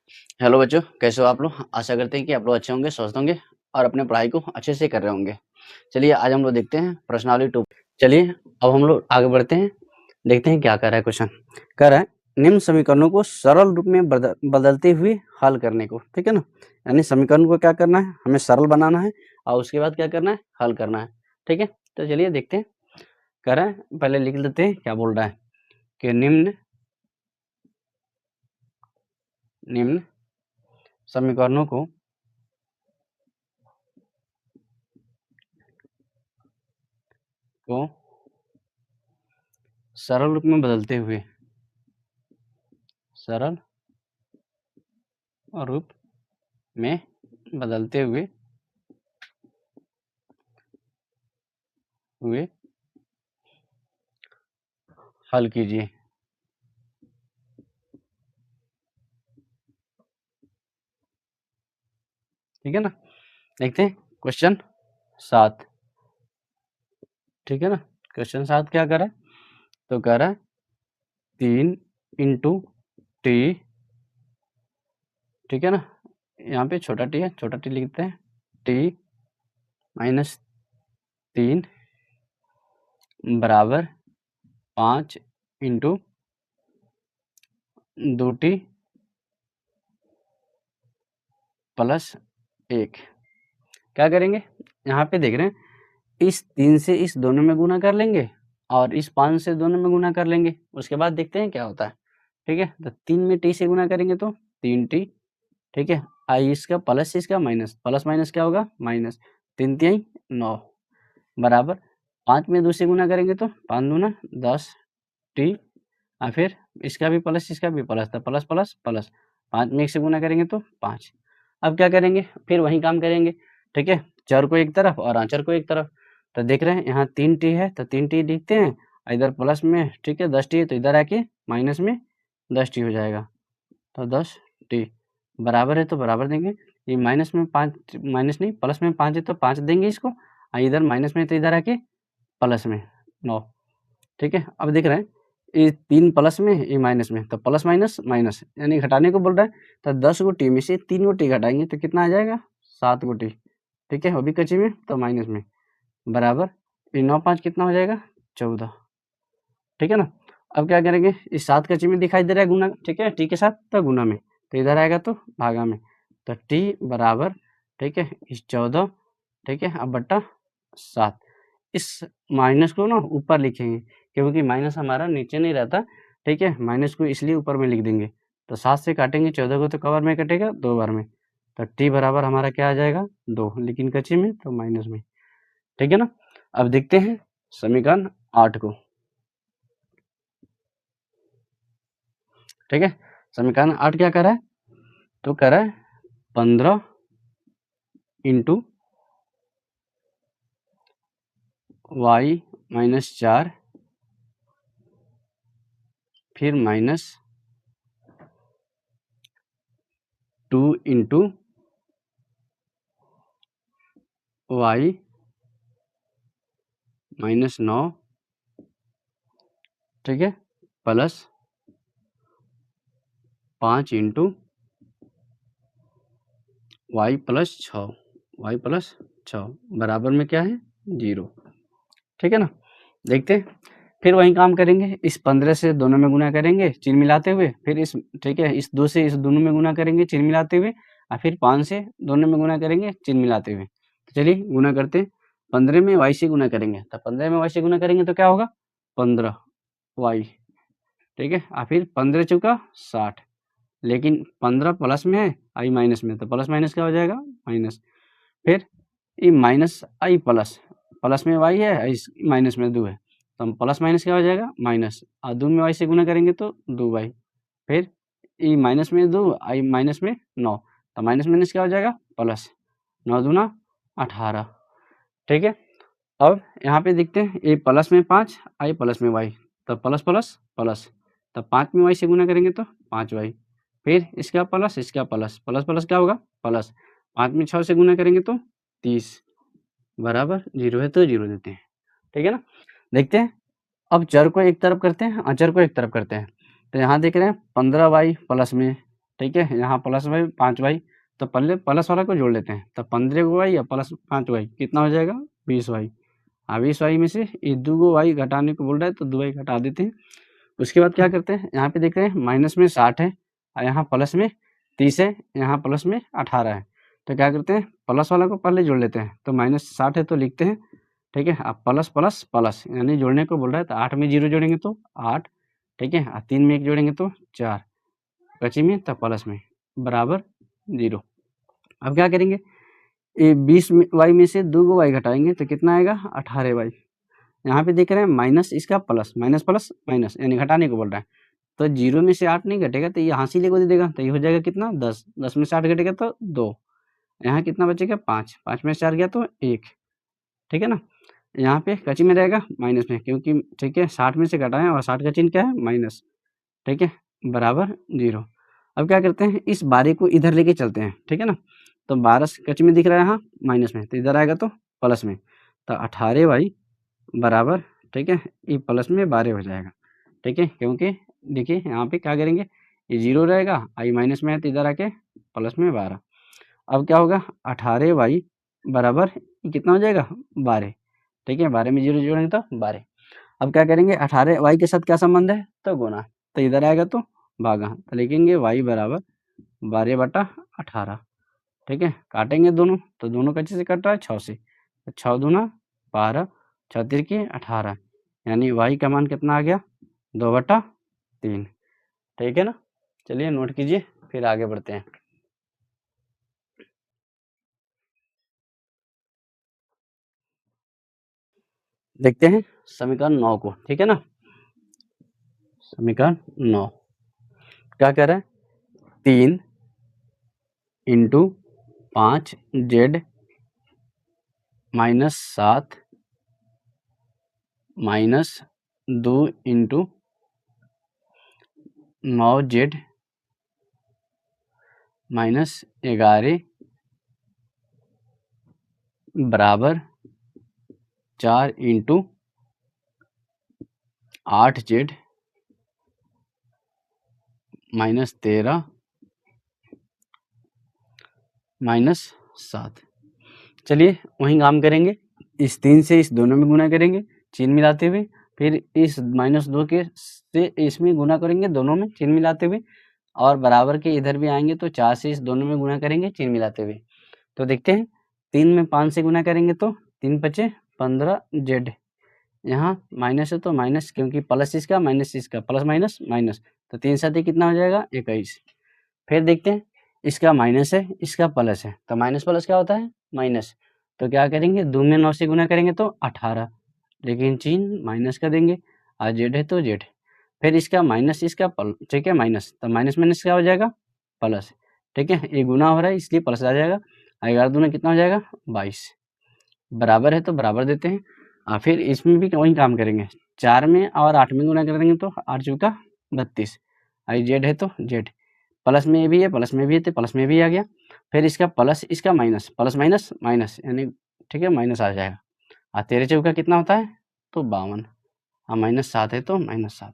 Hello बच्चों, कैसे हो आप लोग? आशा करते हैं कि आप लोग अच्छे होंगे, स्वस्थ होंगे और अपने पढ़ाई को अच्छे से कर रहे होंगे। चलिए आज हम लोग देखते हैं प्रश्नावली 2। चलिए अब हम लोग आगे बढ़ते हैं, देखते हैं क्या कह रहा है क्वेश्चन। कह रहा है निम्न समीकरणों को सरल रूप में बदलते हुए हल करने को, ठीक है ना? यानी समीकरण को क्या करना है, हमें सरल बनाना है और उसके बाद क्या करना है, हल करना है, ठीक है? तो चलिए देखते हैं। कह रहा है पहले लिख लेते हैं क्या बोल रहा है कि निम्न निम्न समीकरणों को सरल रूप में बदलते हुए सरल रूप में बदलते हुए हल कीजिए। ठीक है ना? देखते हैं क्वेश्चन 7। ठीक है ना? क्वेश्चन 7 क्या कर रहा है? तो कह रहा है 3 इंटू टी, ठीक है ना? यहाँ पे छोटा टी है, छोटा टी लिखते हैं, टी माइनस 3 बराबर 5 इंटू 2t प्लस 1। क्या करेंगे? यहाँ पे देख रहे हैं इस 3 से इस दोनों में गुना कर लेंगे और इस 5 से दोनों में गुना कर लेंगे। उसके बाद देखते हैं क्या होता है। ठीक है, तो 3 में टी से गुना करेंगे तो 3t, ठीक है, आई इसका प्लस इसका माइनस, प्लस माइनस क्या होगा, माइनस, 3 3 9 बराबर 5 में 2 से गुना करेंगे तो 5 दूना 10t और फिर इसका भी प्लस इसका भी प्लस, था प्लस प्लस प्लस, 5 में 1 से गुना करेंगे तो 5। अब क्या करेंगे, फिर वही काम करेंगे, ठीक है, चर को एक तरफ और आंचर को एक तरफ। तो देख रहे हैं यहाँ 3t है तो 3t लिखते हैं, इधर प्लस में, ठीक है, 10t है तो इधर आके माइनस में 10t हो जाएगा। तो 10t बराबर है तो बराबर देंगे, ये माइनस में 5, माइनस नहीं प्लस में 5 है तो 5 देंगे इसको, और इधर माइनस में तो इधर आके प्लस में 9। ठीक है, अब देख रहे हैं ये 3 प्लस में ये माइनस में, तो प्लस माइनस माइनस यानी घटाने को बोल रहा है। तो 10 गो टी में से 3 गो टी घटाएंगे तो कितना आ जाएगा, 7 गो टी, ठीक है, वो भी कच्ची में तो माइनस में, बराबर ये 9 5 कितना हो जाएगा, 14। ठीक है ना? अब क्या करेंगे, इस 7 कच्ची में दिखाई दे रहा है गुना, ठीक है, टी के साथ तो गुना में, तो इधर आएगा तो भागा में, तो टी बराबर, ठीक है, इस 14, ठीक है, अब बट्टा 7। इस माइनस को ना ऊपर लिखेंगे क्योंकि माइनस हमारा नीचे नहीं रहता, ठीक है, माइनस को इसलिए ऊपर में लिख देंगे। तो 7 से काटेंगे 14 को तो कवर में कटेगा 2 बार में, तो टी बराबर हमारा क्या आ जाएगा, 2, लेकिन कच्ची में तो माइनस में। ठीक है ना? अब देखते हैं समीकरण 8 को। ठीक है, समीकरण 8 क्या कर रहा है, तो कह रहा है 15 इंटू वाई माइनस 4 फिर माइनस 2 इंटू वाई माइनस 9, ठीक है, plus 5 into y plus 6, y plus 6 बराबर में क्या है, 0। ठीक है ना? देखते हैं, फिर वही काम करेंगे, इस 15 से दोनों में गुना करेंगे चिन्ह मिलाते हुए, फिर इस, ठीक है, इस 2 से इस दोनों में गुना करेंगे चिन्ह मिलाते हुए, और फिर 5 से दोनों में गुना करेंगे चिन्ह मिलाते हुए। तो चलिए गुना करते हैं, 15 में वाई से गुना करेंगे, तो 15 में वाई से गुना करेंगे तो क्या होगा, 15 वाई, ठीक है, और फिर 15 चौका 60, लेकिन 15 प्लस में है आई माइनस में, तो प्लस माइनस क्या हो जाएगा, माइनस, फिर ये माइनस आई प्लस, प्लस में वाई है, इस माइनस में 2 है, तो हम प्लस माइनस क्या हो जाएगा, माइनस, और 2 में वाई से गुना करेंगे तो 2 वाई, फिर ये माइनस में 2 आई माइनस में 9, तो माइनस माइनस क्या हो जाएगा, प्लस, 9 दूना 18। ठीक है, अब यहाँ पे देखते हैं ये प्लस में 5 आई प्लस में वाई, तो प्लस प्लस प्लस, तो 5 में वाई से गुना करेंगे तो 5 वाई, फिर इसका प्लस इसका प्लस, प्लस प्लस क्या होगा, प्लस, 5 में 6 से गुना करेंगे तो 30 बराबर 0 है तो 0 देते हैं। ठीक है ना? देखते हैं, अब चर को एक तरफ करते हैं, अचर को एक तरफ करते हैं। तो यहाँ देख रहे हैं 15 वाई प्लस में ठीक है, यहाँ प्लस वाई 5y, तो पहले प्लस वाला को जोड़ लेते हैं, तो 15y या प्लस 5y कितना हो जाएगा 20y। 20y में से ये 2 y घटाने को बोल रहा है तो 2y घटा देते हैं। उसके बाद क्या करते हैं, यहाँ पे देख रहे हैं माइनस में 60 है और यहाँ प्लस में 30 है, यहाँ प्लस में 18 है, तो क्या करते हैं प्लस वाला को पहले जोड़ लेते हैं, तो -60 है तो लिखते हैं, ठीक है। अब प्लस प्लस प्लस यानी जोड़ने को बोल रहा है, तो 8 में 0 जोड़ेंगे तो 8, ठीक है, और 3 में 1 जोड़ेंगे तो 4, बची में तो प्लस में बराबर 0। अब क्या करेंगे, ये 20y में से 2 y घटाएंगे तो कितना आएगा 18y। यहाँ पे देख रहे हैं माइनस इसका प्लस, माइनस प्लस माइनस यानी घटाने को बोल रहा है, तो 0 में से 8 नहीं घटेगा तो ये यहाँ से लेको दे देगा, तो ये हो जाएगा कितना 10, 10 में से 8 घटेगा तो 2, यहाँ कितना बचेगा 5, 5 में से 4 गया तो 1, ठीक है ना। यहाँ पे का चिन्ह रहेगा माइनस में, क्योंकि ठीक है 60 में से घटाएं और 60 का चिन्ह क्या है माइनस, ठीक है, बराबर 0। अब क्या करते हैं, इस 12 को इधर लेके चलते हैं, ठीक है ना, तो 12 कच्चे में दिख रहा है यहाँ माइनस में, तो इधर आएगा तो प्लस में, तो 18y बराबर, ठीक है, ये प्लस में 12 हो जाएगा, ठीक है, क्योंकि देखिए यहाँ पे क्या करेंगे, ये 0 रहेगा, आई माइनस में है तो इधर आके प्लस में 12। अब क्या होगा 18y बराबर कितना हो जाएगा 12, ठीक है, 12 में 0 जोड़ेंगे तो 12। अब क्या करेंगे 18y के साथ क्या संबंध है, तो गुना, तो इधर आएगा तो भागा, तो लिखेंगे y बराबर 12/18, ठीक है, काटेंगे दोनों, तो दोनों कच्चे से कट रहा है 6 से, तो 6 दूना 12, 6 तिरके 18, यानी y का मान कितना आ गया 2/3, ठीक है ना। चलिए नोट कीजिए, फिर आगे बढ़ते हैं। देखते हैं समीकरण 9 को, ठीक है ना। समीकरण 9 क्या कह रहा है, 3 इंटू 5z -7 -2 इंटू 9z -11 बराबर 4 इंटू 8z -13 -7। चलिए वहीं काम करेंगे, इस 3 से इस दोनों में गुना करेंगे चिन्ह मिलाते हुए, फिर इस -2 के से इसमें गुना करेंगे दोनों में चिन्ह मिलाते हुए, और बराबर के इधर भी आएंगे तो 4 से इस दोनों में गुना करेंगे चिन्ह मिलाते हुए। तो देखते हैं 3 में 5 से गुना करेंगे तो 3 पचे 15z, यहाँ माइनस है तो माइनस, क्योंकि प्लस इसका माइनस इसका प्लस माइनस माइनस, तो 3 साथ ही कितना हो जाएगा 21। फिर देखते हैं इसका माइनस है इसका प्लस है, तो माइनस प्लस क्या होता है माइनस, तो क्या करेंगे 2 में 9 से गुना करेंगे तो 18, लेकिन चिन्ह माइनस का देंगे, और जेड है तो जेड, फिर इसका माइनस इसका ठीक है माइनस, तो माइनस माइनस क्या हो जाएगा प्लस, ठीक है, ये गुना हो रहा है इसलिए प्लस आ जाएगा, 11 दूना कितना हो जाएगा 22, बराबर है तो बराबर देते हैं, और फिर इसमें भी वही काम करेंगे, 4 में और 8 में गुना कर देंगे तो 8 चौका 32, आई जेड है तो जेड, प्लस में ये भी है प्लस में भी है तो प्लस में भी आ गया, फिर इसका प्लस इसका माइनस, प्लस माइनस माइनस यानी ठीक है माइनस आ जाएगा, और 13 चौका कितना होता है तो 52, और -7 है तो -7।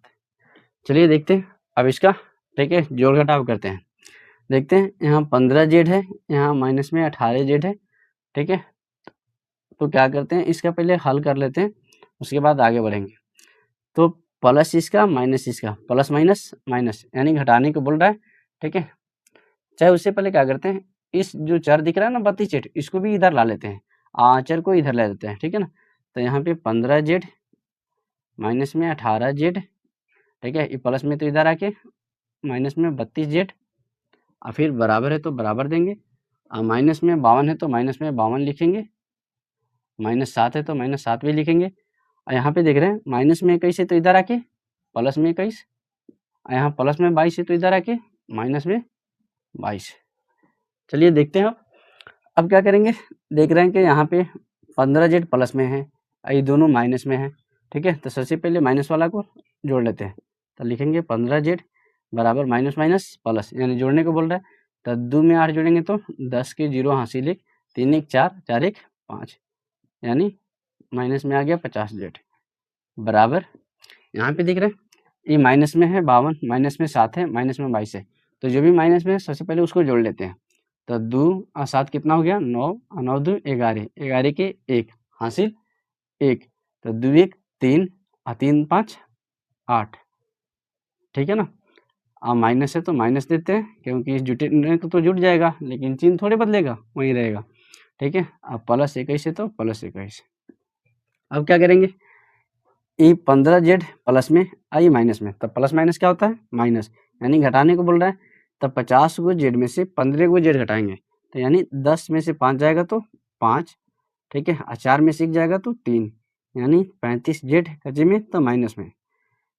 चलिए देखते हैं अब इसका, ठीक है, जोड़ घटाव करते हैं। देखते हैं यहाँ 15z है, यहाँ माइनस में 18z है, ठीक है, तो क्या करते हैं इसका पहले हल कर लेते हैं, उसके बाद आगे बढ़ेंगे। तो प्लस इसका माइनस इसका प्लस माइनस माइनस यानी घटाने को बोल रहा है, ठीक है। चाहे उससे पहले क्या करते हैं, इस जो चर दिख रहा है ना 32z, इसको भी इधर ला लेते हैं, आचर को इधर ले लेते हैं, ठीक है ना। तो यहाँ पे 15z माइनस में 18z, ठीक है, ये प्लस में तो इधर आके माइनस में 32z, और फिर बराबर है तो बराबर देंगे, और माइनस में 52 है तो माइनस में 52 लिखेंगे, -7 है तो -7 भी लिखेंगे, और यहाँ पे देख रहे हैं माइनस में 21 है तो इधर आके प्लस में 21, और यहाँ प्लस में 22 है तो इधर आके माइनस में 22। चलिए देखते हैं अब क्या करेंगे, देख रहे हैं कि यहाँ पे 15z प्लस में है और ये दोनों माइनस में है, ठीक है, तो सबसे पहले माइनस वाला को जोड़ लेते हैं, तो लिखेंगे 15z बराबर माइनस माइनस प्लस यानी जोड़ने को बोल रहा है, तो 2 में 8 जोड़ेंगे तो 10 के 0 हासिल 1, 3 1 4 4 1 5, यानी माइनस में आ गया 50z बराबर, यहाँ पे देख रहे हैं ये माइनस में है 52, माइनस में 7 है, माइनस में 22 है, तो जो भी माइनस में है सबसे पहले उसको जोड़ लेते हैं। तो 2 और 7 कितना हो गया 9 और 9 2 11, 11 के 1 हासिल 1, तो 2 1 3 और 3 5 8, ठीक है ना। अब माइनस है तो माइनस देते हैं, क्योंकि जुटने को तो जुट जाएगा, लेकिन चिन्ह थोड़े बदलेगा, वहीं रहेगा, ठीक है। अब प्लस 21 है तो प्लस 21। अब क्या करेंगे, ई 15Z प्लस में आई माइनस में, तब प्लस माइनस क्या होता है माइनस, यानी घटाने को बोल रहा है। तब 50 को जेड में से 15 को जेड घटाएंगे, तो यानी 10 में से 5 जाएगा तो 5, ठीक है, और 4 में से 1 जाएगा तो 3, यानी 35Z कच्चे में तो माइनस में,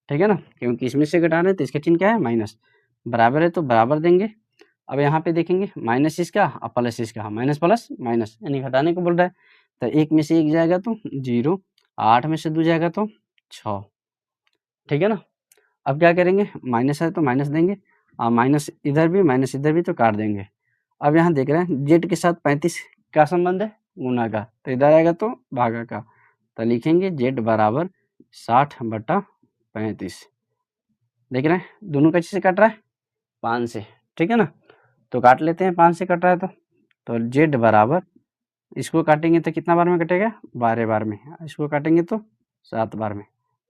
ठीक है ना, क्योंकि इसमें से घटा रहे हैं तो इसका चिन्ह क्या है माइनस, बराबर है तो बराबर देंगे। अब यहाँ पे देखेंगे माइनस इसका और प्लस इसका, माइनस प्लस माइनस यानी घटाने को बोल रहा है। तो 1 में से 1 जाएगा तो 0, 8 में से 2 जाएगा तो 6, ठीक है ना। अब क्या करेंगे, माइनस है तो माइनस देंगे, और माइनस इधर भी तो काट देंगे। अब यहाँ देख रहे हैं जेड के साथ 35 का संबंध है, गुना का, तो इधर आएगा तो भागा का, तो लिखेंगे जेड बराबर 60/35। देख रहे हैं दोनों कैसे से कट रहा है 5 से, ठीक है ना, तो काट लेते हैं 5 से कट रहा है तो जेड बराबर, इसको काटेंगे तो कितना बार में कटेगा 12 बार में, इसको काटेंगे तो 7 बार में,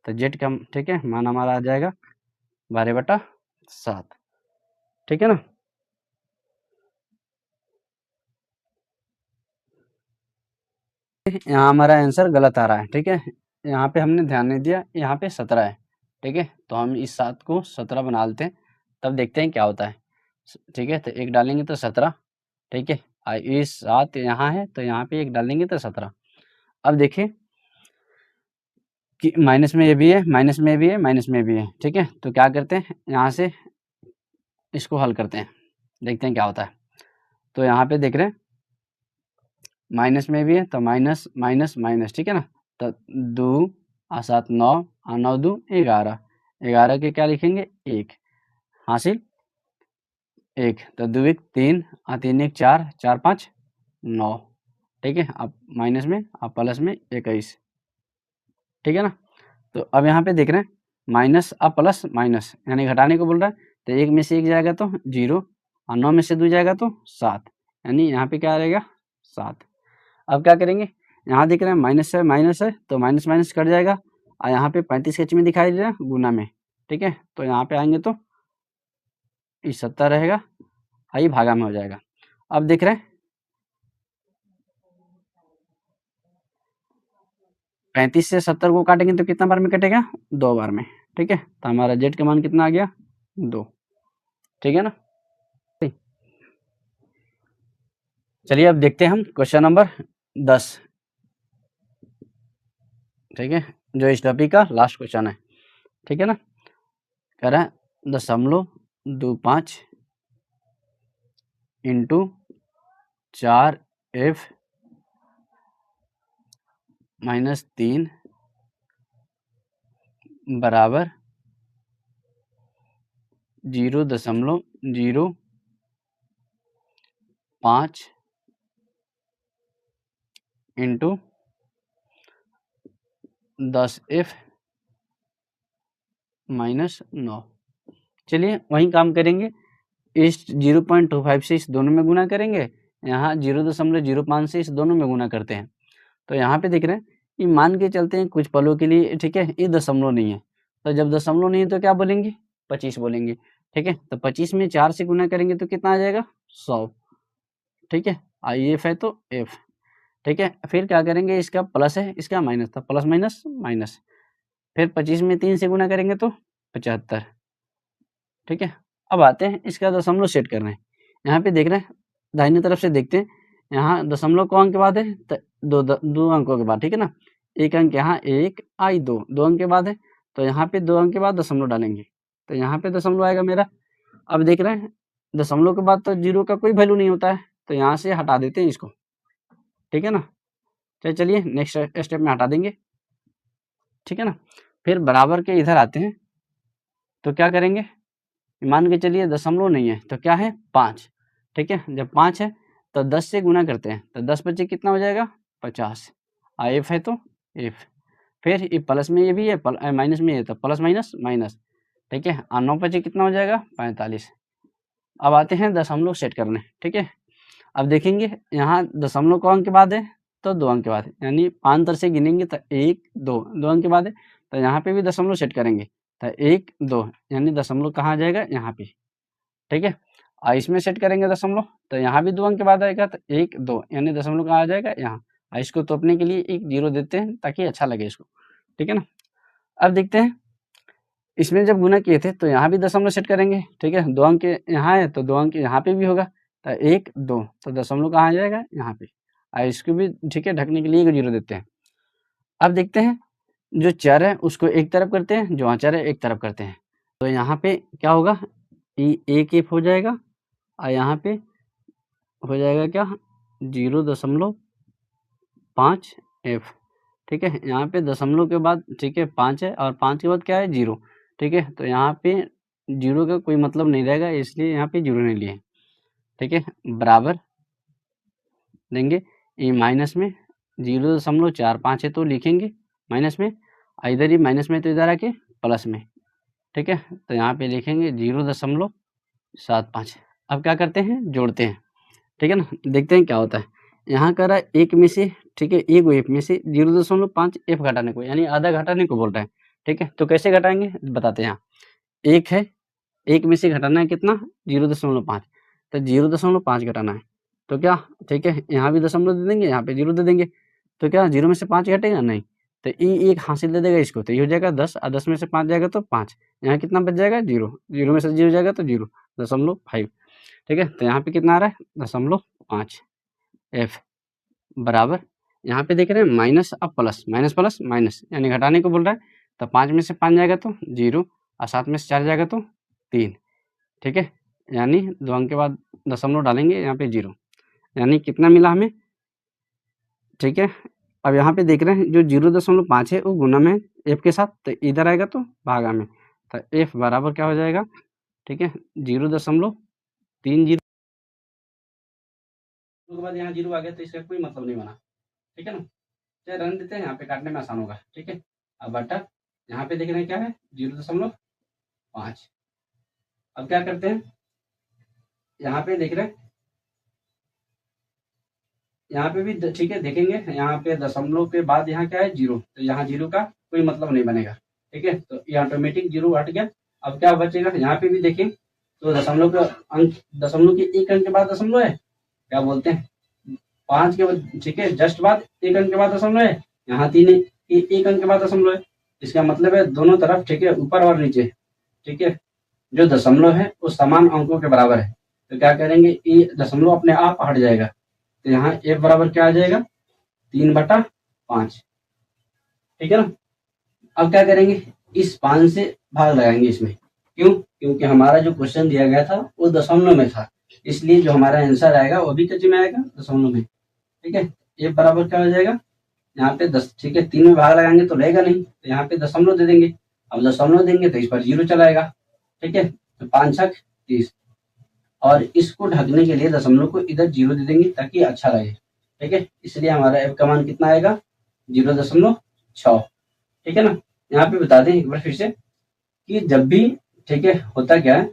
तो जेड का ठीक है मान हमारा आ जाएगा 12/7, ठीक है ना। यहाँ हमारा आंसर गलत आ रहा है, ठीक है, यहाँ पे हमने ध्यान नहीं दिया, यहाँ पे 17 है, ठीक है, तो हम इस 7 को 17 बना लेते हैं, तब देखते हैं क्या होता है, ठीक है। तो 1 डालेंगे तो 17, ठीक है, और ये 7 यहाँ है तो यहाँ पे 1 डालेंगे तो 17। अब देखिए कि माइनस में ये भी है, माइनस में भी है, माइनस में भी है, ठीक है, तो क्या करते हैं यहाँ से इसको हल करते हैं, देखते हैं क्या होता है। तो यहाँ पे देख रहे हैं माइनस में भी है तो माइनस माइनस माइनस, ठीक है ना, तो 2 और 7 9 और 9 2 11, 11 के क्या लिखेंगे 1 हासिल 1, तो 2 1 3 और 3 1 4, 4 5 9, ठीक है। अब माइनस में अब प्लस में 21, ठीक है ना। तो अब यहाँ पे देख रहे हैं माइनस अब प्लस माइनस यानी घटाने को बोल रहा है, तो 1 में से 1 जाएगा तो 0 और 9 में से 2 जाएगा तो 7, यानी यहाँ पे क्या रहेगा 7। अब क्या करेंगे, यहाँ देख रहे हैं माइनस है तो माइनस माइनस कट जाएगा, और यहाँ पे 35 के में दिखाई दे रहा है गुना में, ठीक है, तो यहाँ पे आएंगे तो ये 70 रहेगा, ये भागा में हो जाएगा। अब देख रहे हैं 35 से 70 को काटेंगे तो कितना बार में कटेगा 2 बार में, ठीक है, तो हमारा जेड का मान कितना आ गया 2, ठीक है ना। चलिए अब देखते हैं हम क्वेश्चन नंबर 10, ठीक है, जो इस टॉपिक का लास्ट क्वेश्चन है, ठीक है ना। कह रहा है 0.25 इंटू 4f माइनस 3 बराबर 0.05 इंटू 10f माइनस 9। चलिए वही काम करेंगे, इस 0.25 से इस दोनों में गुना करेंगे, यहाँ 0.05 से इस दोनों में गुना करते हैं। तो यहाँ पे देख रहे हैं ये मान के चलते हैं कुछ पलों के लिए, ठीक है, ये दशमलव नहीं है, तो जब दशमलव नहीं है तो क्या बोलेंगे 25 बोलेंगे, ठीक है, तो 25 में 4 से गुना करेंगे तो कितना आ जाएगा 100, ठीक है, आई एफ है तो एफ, ठीक है। फिर क्या करेंगे, इसका प्लस है इसका माइनस था, प्लस माइनस माइनस, फिर 25 में 3 से गुना करेंगे तो 75, ठीक है। अब आते हैं इसका दशमलव सेट करना है, यहाँ पे देख रहे हैं दाहिने तरफ से देखते हैं, यहाँ दशमलव को अंक के बाद है तो दो अंकों के बाद, ठीक है ना, एक अंक यहाँ 1 आई 2 अंक के बाद है, तो यहाँ पे 2 अंक के बाद दशमलव डालेंगे, तो यहाँ पे दशमलव आएगा मेरा। अब देख रहे हैं दशमलव के बाद तो 0 का कोई वैल्यू नहीं होता है, तो यहाँ से हटा देते हैं इसको, ठीक है ना। चलिए नेक्स्ट स्टेप में हटा देंगे, ठीक है ना। फिर बराबर के इधर आते हैं, तो क्या करेंगे, मान के चलिए दशमलव नहीं है तो क्या है 5, ठीक है, जब 5 है तो 10 से गुना करते हैं, तो 10 बचे कितना हो जाएगा 50, एफ है तो एफ, फिर ये प्लस में ये भी है माइनस में ये तो प्लस माइनस माइनस, ठीक है, और 9 बचे कितना हो जाएगा 45, अब आते हैं दशमलव सेट करने, ठीक है। अब देखेंगे यहाँ दशमलव को अंक के बाद है तो 2 अंक के बाद है, यानी 5 तरह से गिनेंगे तो 1 2 2 अंक के बाद है, तो यहाँ पे भी दशमलव सेट करेंगे तो 1 2 यानी दशमलव कहाँ आ जाएगा, यहाँ पे, ठीक है। इसमें सेट करेंगे दशमलव तो यहाँ भी 2 अंक के बाद आएगा तो 1 2 यानी दशमलव कहाँ आ जाएगा, यहाँ। इसको तोपने के लिए एक 0 देते हैं ताकि अच्छा लगे इसको, ठीक है ना। अब देखते हैं इसमें जब गुना किए थे तो यहाँ भी दशमलव सेट करेंगे, ठीक है। 2 अंक यहाँ है तो 2 अंक यहाँ पे भी होगा तो 1 2 तो दशमलव कहाँ आ जाएगा, यहाँ पे। इसको भी, ठीक है, ढकने के लिए एक 0 देते हैं। अब देखते हैं जो चर है उसको एक तरफ करते हैं, जो अचर है एक तरफ करते हैं। तो यहाँ पे क्या होगा, एक एफ हो जाएगा और यहाँ पे हो जाएगा क्या, 0.5 एफ, ठीक है। यहाँ पे दशमलव के बाद, ठीक है, 5 है और 5 के बाद क्या है, 0, ठीक है। तो यहाँ पे 0 का कोई मतलब नहीं रहेगा, इसलिए यहाँ पे 0 नहीं लिए, ठीक है। बराबर देंगे ये माइनस में 0.45 है तो लिखेंगे माइनस में, इधर ही माइनस में तो इधर आके प्लस में, ठीक है। तो यहाँ पे लिखेंगे 0.75। अब क्या करते हैं, जोड़ते हैं, ठीक है ना। देखते हैं क्या होता है। यहाँ कर रहा है एक में से, ठीक है, एक एफ में से 0.5 एफ घटाने को, यानी आधा घटाने को बोल रहा है, ठीक है। तो कैसे घटाएंगे बताते हैं। यहाँ एक है, एक में से घटाना है कितना, 0.5, तो 0.5 घटाना है तो क्या, ठीक है, यहाँ भी दशमलव दे देंगे, यहाँ पे 0 दे देंगे, तो क्या 0 में से 5 घटेगा, नहीं। तो ये एक हासिल दे देगा इसको, तो ये हो जाएगा 10 और 10 में से 5 जाएगा तो 5, यहाँ कितना बच जाएगा, 0, 0 में से 0 जाएगा तो 0.5, ठीक है। तो यहाँ पे कितना आ रहा है, 0.5 एफ बराबर, यहाँ पे देख रहे हैं माइनस अब प्लस, माइनस प्लस माइनस यानी घटाने को बोल रहा है, तो 5 में से 5 जाएगा तो 0 और 7 में से 4 जाएगा तो 3, ठीक है। यानी 2 अंक के बाद दशमलव डालेंगे, यहाँ पे 0, यानी कितना मिला हमें, ठीक है। अब यहाँ पे देख रहे हैं जो 0.5 है वो गुना में एफ के साथ, तो इधर आएगा तो भागा में, तो एफ बराबर क्या हो जाएगा, ठीक है, 0.30 के बाद यहाँ 0 आ गया तो इसका कोई मतलब नहीं बना, ठीक है ना। चलिए रन देते हैं, यहाँ पे काटने में आसान होगा, ठीक है। अब बटा यहाँ पे देख रहे हैं क्या है, 0.5। अब क्या करते हैं, यहाँ पे देख रहे हैं, यहाँ पे भी ठीक है, देखेंगे यहाँ पे दशमलव के बाद यहाँ क्या है, 0, तो यहाँ 0 का कोई मतलब नहीं बनेगा, ठीक है। तो ये ऑटोमेटिक 0 हट गया। अब क्या बचेगा, यहाँ पे भी देखें तो दशमलव का अंक, दशमलव के एक अंक के बाद दशमलव है, क्या बोलते हैं 5 के बाद, ठीक है, जस्ट बाद एक अंक के बाद दशमलव है, यहाँ 3 एक अंक के बाद दशमलव है, इसका मतलब है दोनों तरफ, ठीक है, ऊपर और नीचे, ठीक है, जो दशमलव है वो समान अंकों के बराबर है। तो क्या करेंगे, ये दशमलव अपने आप हट जाएगा, तो यहाँ एफ बराबर क्या आ जाएगा, 3/5, ठीक है ना। अब क्या करेंगे, इस 5 से भाग लगाएंगे इसमें, क्यों, क्योंकि हमारा जो क्वेश्चन दिया गया था वो दशमलव में था, इसलिए जो हमारा आंसर आएगा वो भी कच्चे में आएगा, दशमलव में, ठीक है। एफ बराबर क्या हो जाएगा, यहाँ पे 10, ठीक है, 3 में भाग लगाएंगे तो रहेगा नहीं, तो यहाँ पे दशमलव दे देंगे। अब दशमलव देंगे तो इस पर 0 चलाएगा, ठीक है। तो 5 छक 30, और इसको ढकने के लिए दशमलव को इधर 0 दे देंगे ताकि अच्छा लगे, ठीक है। इसलिए हमारा एफ का मान कितना आएगा, 0.6, ठीक है ना। यहाँ पे बता दें एक बार फिर से कि जब भी, ठीक है, होता क्या है,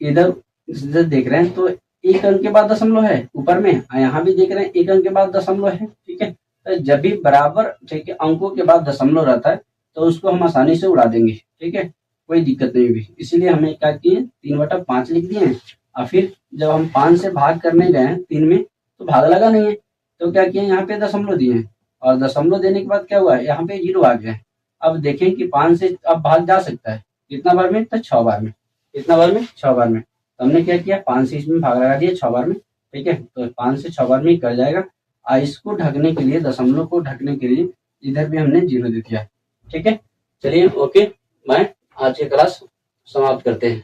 इधर देख रहे हैं तो एक अंक के बाद दशमलव है ऊपर में, यहाँ भी देख रहे हैं एक अंक के बाद दशमलव है, ठीक है। तो जब भी बराबर, ठीक है, अंकों के बाद दशमलव रहता है तो उसको हम आसानी से उड़ा देंगे, ठीक है, कोई दिक्कत नहीं होगी। इसीलिए हमें क्या किए, 3/5 लिख दिए हैं, और फिर जब हम 5 से भाग करने गए 3 में तो भाग लगा नहीं है, तो क्या किए, यहाँ पे दशमलव दिए हैं, और दशमलव देने के बाद क्या हुआ है, यहाँ पे 0 आ गया है। अब देखें कि 5 से अब भाग जा सकता है कितना बार में, तो 6 बार में, कितना बार में, 6 बार में। तो हमने क्या किया, 5 से इसमें भाग लगा दिया 6 बार में, ठीक है। तो 5 से 6 बार में ही कर जाएगा। इसको ढकने के लिए, दशमलव को ढकने के लिए इधर भी हमने 0 दे दिया, ठीक है। चलिए ओके, मैं आज की क्लास समाप्त करते हैं।